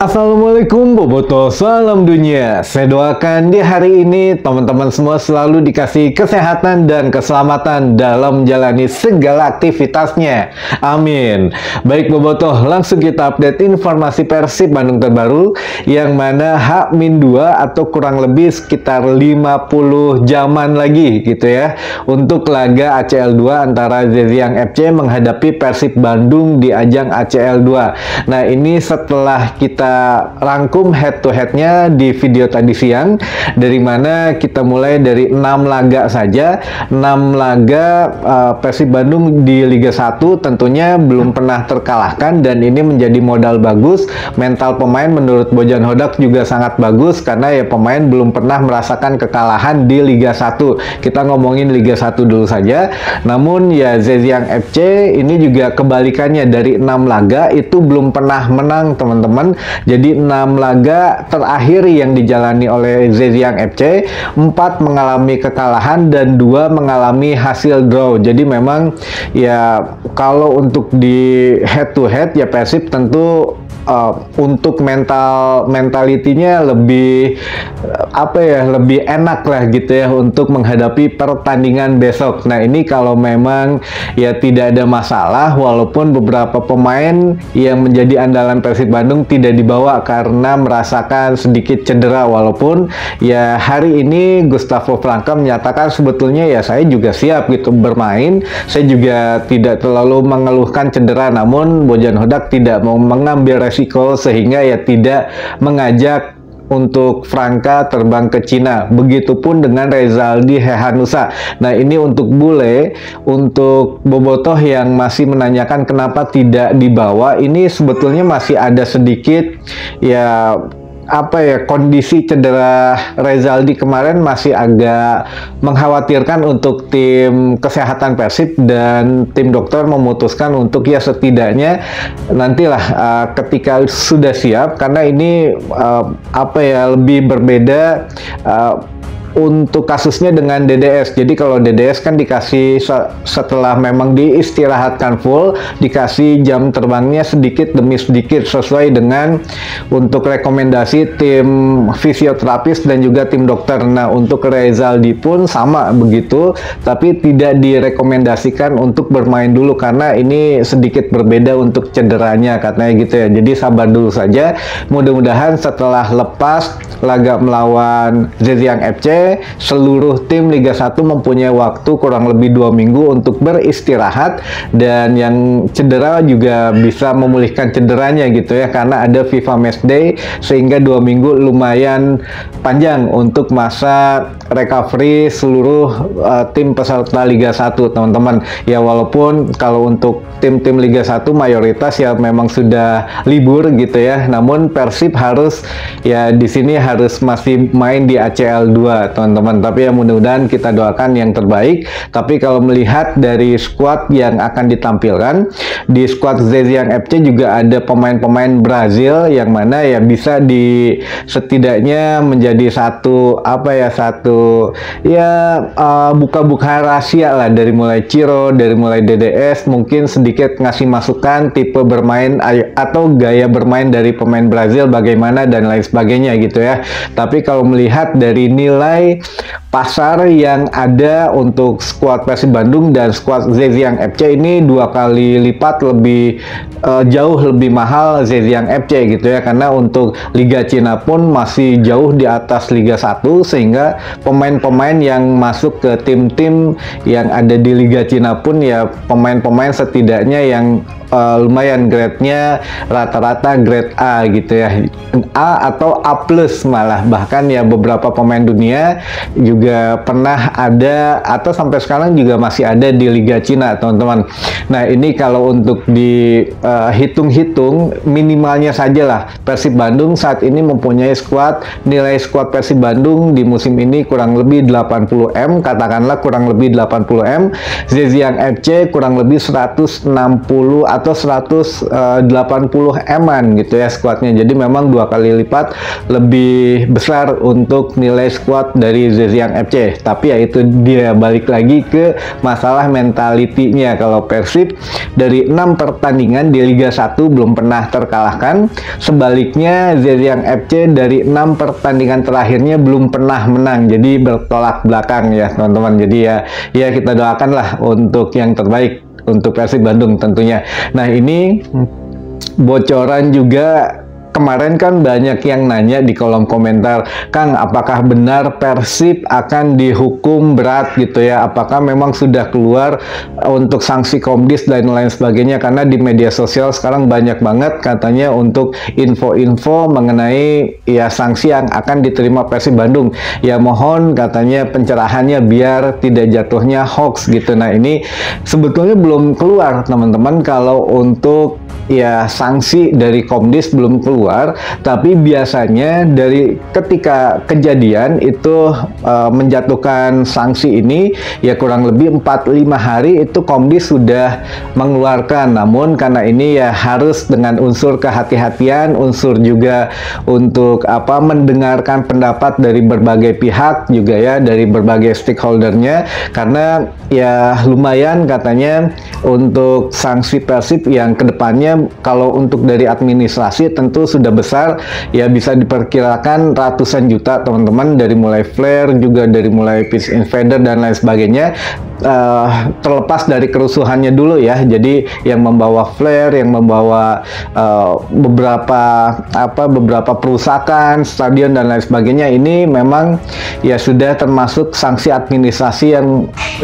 Assalamualaikum Boboto, salam dunia. Saya doakan di hari ini teman-teman semua selalu dikasih kesehatan dan keselamatan dalam menjalani segala aktivitasnya. Amin. Baik Boboto, langsung kita update informasi Persib Bandung terbaru yang mana H-2 atau kurang lebih sekitar 50 jaman lagi gitu ya untuk laga ACL 2 antara Zhejiang FC menghadapi Persib Bandung di ajang ACL 2. Nah, ini setelah kita rangkum head to headnya di video tadi siang, dari mana kita mulai dari 6 laga saja. 6 laga Persib Bandung di Liga 1 tentunya belum pernah terkalahkan, dan ini menjadi modal bagus. Mental pemain menurut Bojan Hodak juga sangat bagus karena ya pemain belum pernah merasakan kekalahan di Liga 1. Kita ngomongin Liga 1 dulu saja. Namun ya Zhejiang FC ini juga kebalikannya, dari 6 laga itu belum pernah menang teman-teman. Jadi 6 laga terakhir yang dijalani oleh Zhejiang FC, 4 mengalami kekalahan dan 2 mengalami hasil draw. Jadi memang ya kalau untuk di head to head ya Persib tentu untuk mentalitinya lebih lebih enak lah gitu ya untuk menghadapi pertandingan besok. Nah, ini kalau memang ya tidak ada masalah, walaupun beberapa pemain yang menjadi andalan Persib Bandung tidak dibawa karena merasakan sedikit cedera, walaupun ya hari ini Gustavo Franca menyatakan sebetulnya ya saya juga siap gitu bermain, saya juga tidak terlalu mengeluhkan cedera, namun Bojan Hodak tidak mau mengambil resiko sehingga ya tidak mengajak untuk Franca terbang ke Cina. Begitupun dengan Rezaldi Hehanusa. Nah, ini untuk bule, untuk Bobotoh yang masih menanyakan kenapa tidak dibawa, ini sebetulnya masih ada sedikit ya kondisi cedera Rezaldi kemarin masih agak mengkhawatirkan untuk tim kesehatan Persib, dan tim dokter memutuskan untuk ya setidaknya nantilah ketika sudah siap, karena ini lebih berbeda untuk kasusnya dengan DDS. Jadi kalau DDS kan dikasih setelah memang diistirahatkan full, dikasih jam terbangnya sedikit demi sedikit sesuai dengan untuk rekomendasi tim fisioterapis dan juga tim dokter. Nah, untuk Rezaldi pun sama begitu, tapi tidak direkomendasikan untuk bermain dulu karena ini sedikit berbeda untuk cederanya katanya gitu ya. Jadi sabar dulu saja. Mudah-mudahan setelah lepas laga melawan Zhejiang FC, seluruh tim Liga 1 mempunyai waktu kurang lebih 2 minggu untuk beristirahat, dan yang cedera juga bisa memulihkan cederanya gitu ya, karena ada FIFA Match Day, sehingga 2 minggu lumayan panjang untuk masa recovery seluruh tim peserta Liga 1 teman-teman. Ya walaupun kalau untuk tim-tim Liga 1 mayoritas ya memang sudah libur gitu ya, namun Persib harus ya di sini harus masih main di ACL 2 teman-teman. Tapi ya mudah-mudahan kita doakan yang terbaik. Tapi kalau melihat dari squad yang akan ditampilkan di squad Zhejiang FC juga ada pemain-pemain Brazil yang mana ya bisa setidaknya menjadi satu buka-buka rahasia lah, dari mulai Ciro, dari mulai DDS, mungkin sedikit ngasih masukan tipe bermain atau gaya bermain dari pemain Brazil bagaimana dan lain sebagainya gitu ya. Tapi kalau melihat dari nilai pasar yang ada untuk skuad Persib Bandung dan skuad Zhejiang FC, ini 2 kali lipat lebih jauh lebih mahal Zhejiang FC gitu ya, karena untuk Liga Cina pun masih jauh di atas Liga 1, sehingga pemain-pemain yang masuk ke tim-tim yang ada di Liga Cina pun ya pemain-pemain setidaknya yang lumayan grade-nya rata-rata grade A gitu ya, A atau A plus malah, bahkan ya beberapa pemain dunia juga pernah ada atau sampai sekarang juga masih ada di Liga Cina teman-teman. Nah, ini kalau untuk dihitung-hitung minimalnya saja lah, Persib Bandung saat ini mempunyai nilai skuad Persib Bandung di musim ini kurang lebih 80M, katakanlah kurang lebih 80M. Zhejiang FC kurang lebih 160 atau 180M-an gitu ya skuadnya. Jadi memang 2 kali lipat lebih besar untuk nilai skuad dari Zhejiang Zhejiang FC. Tapi ya itu dia, balik lagi ke masalah mentalitinya. Kalau Persib dari 6 pertandingan di Liga 1 belum pernah terkalahkan. Sebaliknya Zhejiang FC dari 6 pertandingan terakhirnya belum pernah menang. Jadi bertolak belakang ya teman-teman. Jadi ya kita doakanlah untuk yang terbaik untuk Persib Bandung tentunya. Nah, ini bocoran juga. Kemarin kan banyak yang nanya di kolom komentar, Kang, apakah benar Persib akan dihukum berat gitu ya? Apakah memang sudah keluar untuk sanksi Komdis dan lain sebagainya? Karena di media sosial sekarang banyak banget katanya untuk info-info mengenai ya sanksi yang akan diterima Persib Bandung. Ya mohon katanya pencerahannya biar tidak jatuhnya hoax gitu. Nah, ini sebetulnya belum keluar teman-teman. Kalau untuk ya sanksi dari Komdis belum keluar, tapi biasanya dari ketika kejadian itu menjatuhkan sanksi ini ya kurang lebih 4-5 hari itu Komdis sudah mengeluarkan. Namun karena ini ya harus dengan unsur kehati-hatian, unsur juga untuk mendengarkan pendapat dari berbagai pihak juga ya, dari berbagai stakeholdernya, karena ya lumayan katanya untuk sanksi Persib yang kedepannya kalau untuk dari administrasi tentu sudah besar ya, bisa diperkirakan ratusan juta teman-teman, dari mulai flare juga dari mulai pitch invader dan lain sebagainya. Terlepas dari kerusuhannya dulu ya, jadi yang membawa flare, yang membawa beberapa perusakan stadion dan lain sebagainya, ini memang ya sudah termasuk sanksi administrasi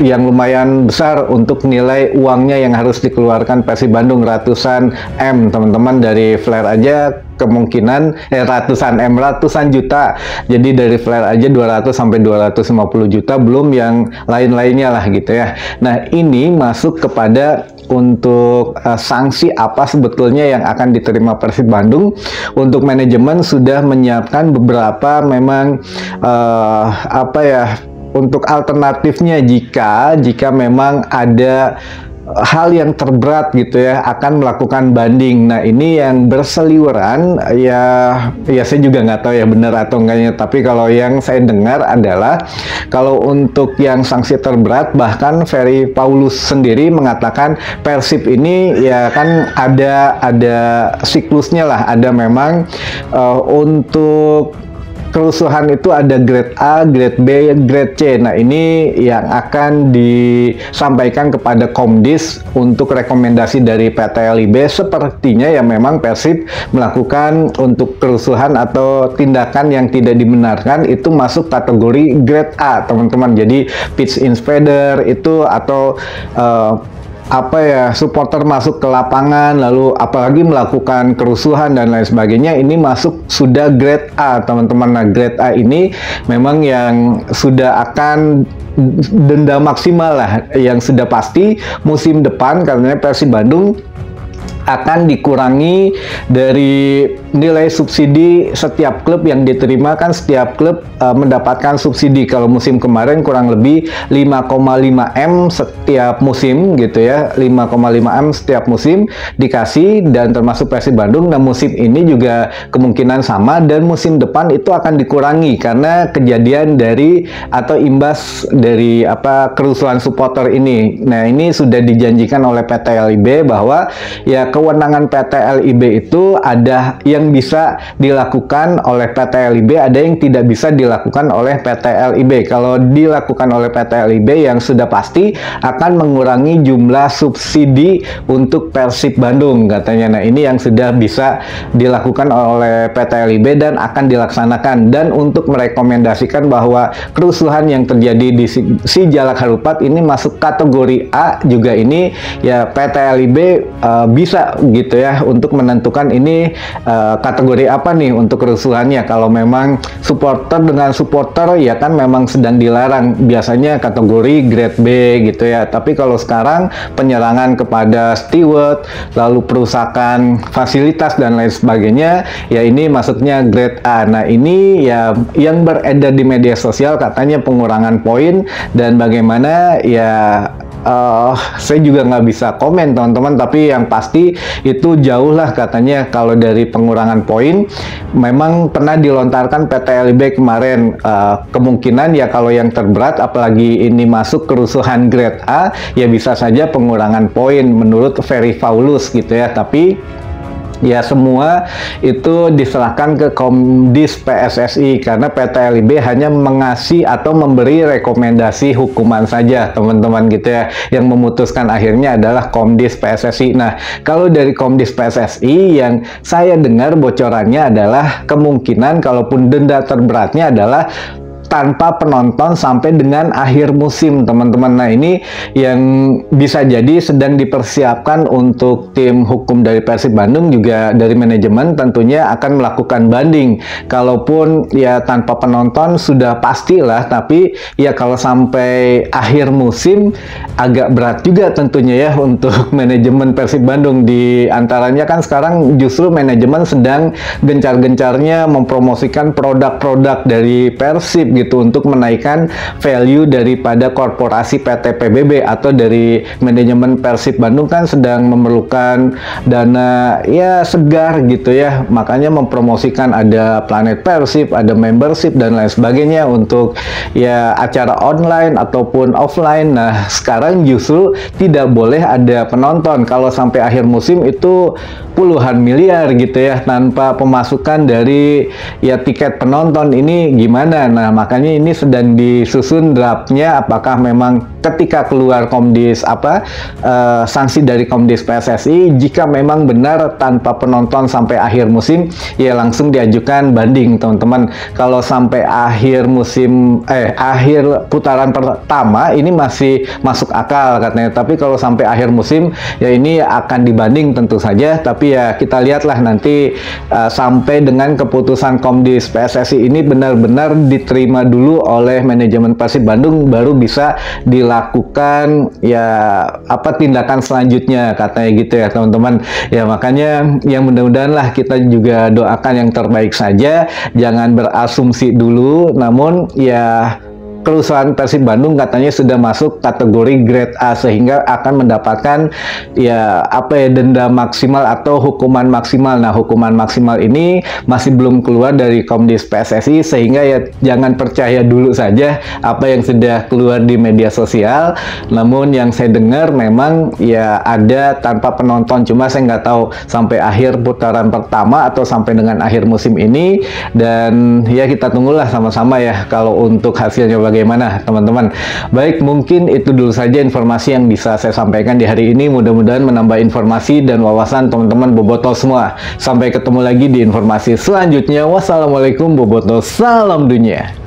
yang lumayan besar untuk nilai uangnya yang harus dikeluarkan Persib Bandung, ratusan M teman-teman. Dari flare aja kemungkinan ratusan juta. Jadi dari flare aja 200 sampai 250 juta, belum yang lain-lainnya lah gitu ya. Nah, ini masuk kepada untuk sanksi apa sebetulnya yang akan diterima Persib Bandung. Untuk manajemen sudah menyiapkan beberapa memang untuk alternatifnya jika memang ada hal yang terberat gitu ya, akan melakukan banding. Nah, ini yang berseliweran ya saya juga nggak tahu ya benar atau enggaknya, tapi kalau yang saya dengar adalah kalau untuk yang sanksi terberat, bahkan Ferry Paulus sendiri mengatakan Persib ini ya kan ada siklusnya lah, ada memang untuk kerusuhan itu ada grade A, grade B, grade C. Nah, ini yang akan disampaikan kepada Komdis untuk rekomendasi dari PT LIB. Sepertinya ya memang Persib melakukan untuk kerusuhan atau tindakan yang tidak dibenarkan itu masuk kategori grade A, teman-teman. Jadi pitch invader itu atau supporter masuk ke lapangan lalu apalagi melakukan kerusuhan dan lain sebagainya, ini masuk sudah grade A teman-teman. Nah, grade A ini memang yang sudah akan denda maksimal lah, yang sudah pasti musim depan karena Persib Bandung akan dikurangi dari nilai subsidi setiap klub yang diterima. Kan setiap klub mendapatkan subsidi. Kalau musim kemarin kurang lebih 5,5 M setiap musim gitu ya, 5,5 M setiap musim dikasih, dan termasuk Persib Bandung. Nah, musim ini juga kemungkinan sama, dan musim depan itu akan dikurangi karena kejadian dari atau imbas dari kerusuhan supporter ini. Nah, ini sudah dijanjikan oleh PT LIB bahwa ya kewenangan PT LIB itu ada yang bisa dilakukan oleh PT LIB, ada yang tidak bisa dilakukan oleh PT LIB. Kalau dilakukan oleh PT LIB yang sudah pasti akan mengurangi jumlah subsidi untuk Persib Bandung katanya. Nah, ini yang sudah bisa dilakukan oleh PT LIB dan akan dilaksanakan. Dan untuk merekomendasikan bahwa kerusuhan yang terjadi di Sijalak Harupat ini masuk kategori A juga, ini ya PT LIB bisa gitu ya untuk menentukan ini kategori apa nih untuk kerusuhannya. Kalau memang supporter dengan supporter ya kan memang sedang dilarang, biasanya kategori grade B gitu ya. Tapi kalau sekarang penyerangan kepada steward, lalu perusakan fasilitas dan lain sebagainya, ya ini masuknya grade A. Nah, ini ya yang beredar di media sosial katanya pengurangan poin dan bagaimana ya saya juga nggak bisa komen teman-teman, tapi yang pasti itu jauh lah katanya kalau dari pengurangan poin. Memang pernah dilontarkan PT LIB kemarin, kemungkinan ya kalau yang terberat apalagi ini masuk kerusuhan grade A ya bisa saja pengurangan poin menurut Ferry Paulus gitu ya, tapi ya semua itu diserahkan ke Komdis PSSI karena PT LIB hanya mengasih atau memberi rekomendasi hukuman saja teman-teman gitu ya. Yang memutuskan akhirnya adalah Komdis PSSI. Nah, kalau dari Komdis PSSI yang saya dengar bocorannya adalah kemungkinan kalaupun denda terberatnya adalah tanpa penonton sampai dengan akhir musim teman-teman. Nah, ini yang bisa jadi sedang dipersiapkan untuk tim hukum dari Persib Bandung, juga dari manajemen tentunya akan melakukan banding. Kalaupun ya tanpa penonton sudah pastilah, tapi ya kalau sampai akhir musim agak berat juga tentunya ya untuk manajemen Persib Bandung. Di antaranya kan sekarang justru manajemen sedang gencar-gencarnya mempromosikan produk-produk dari Persib gitu untuk menaikkan value daripada korporasi PT PBB, atau dari manajemen Persib Bandung kan sedang memerlukan dana ya segar gitu ya, makanya mempromosikan ada Planet Persib, ada membership dan lain sebagainya untuk ya acara online ataupun offline. Nah, sekarang justru tidak boleh ada penonton. Kalau sampai akhir musim itu puluhan miliar gitu ya tanpa pemasukan dari ya tiket penonton, ini gimana? Nah, makanya ini sedang disusun draftnya, apakah memang ketika keluar Komdis sanksi dari Komdis PSSI jika memang benar tanpa penonton sampai akhir musim ya langsung diajukan banding teman-teman. Kalau sampai akhir musim akhir putaran pertama ini masih masuk akal katanya, tapi kalau sampai akhir musim ya ini akan dibanding tentu saja. Tapi ya kita lihatlah nanti sampai dengan keputusan Komdis PSSI ini benar-benar diterima dulu oleh manajemen Persib Bandung, baru bisa dilakukan ya tindakan selanjutnya katanya gitu ya teman-teman. Ya makanya yang mudah-mudahan lah kita juga doakan yang terbaik saja, jangan berasumsi dulu. Namun ya kerusuhan Persib Bandung katanya sudah masuk kategori grade A sehingga akan mendapatkan ya denda maksimal atau hukuman maksimal. Nah, hukuman maksimal ini masih belum keluar dari Komdis PSSI sehingga ya jangan percaya dulu saja apa yang sudah keluar di media sosial. Namun yang saya dengar memang ya ada tanpa penonton, cuma saya nggak tahu sampai akhir putaran pertama atau sampai dengan akhir musim ini. Dan ya kita tunggulah sama-sama ya kalau untuk hasilnya bagaimana teman-teman. Baik, mungkin itu dulu saja informasi yang bisa saya sampaikan di hari ini. Mudah-mudahan menambah informasi dan wawasan teman-teman bobotoh semua. Sampai ketemu lagi di informasi selanjutnya. Wassalamualaikum bobotoh, salam dunia.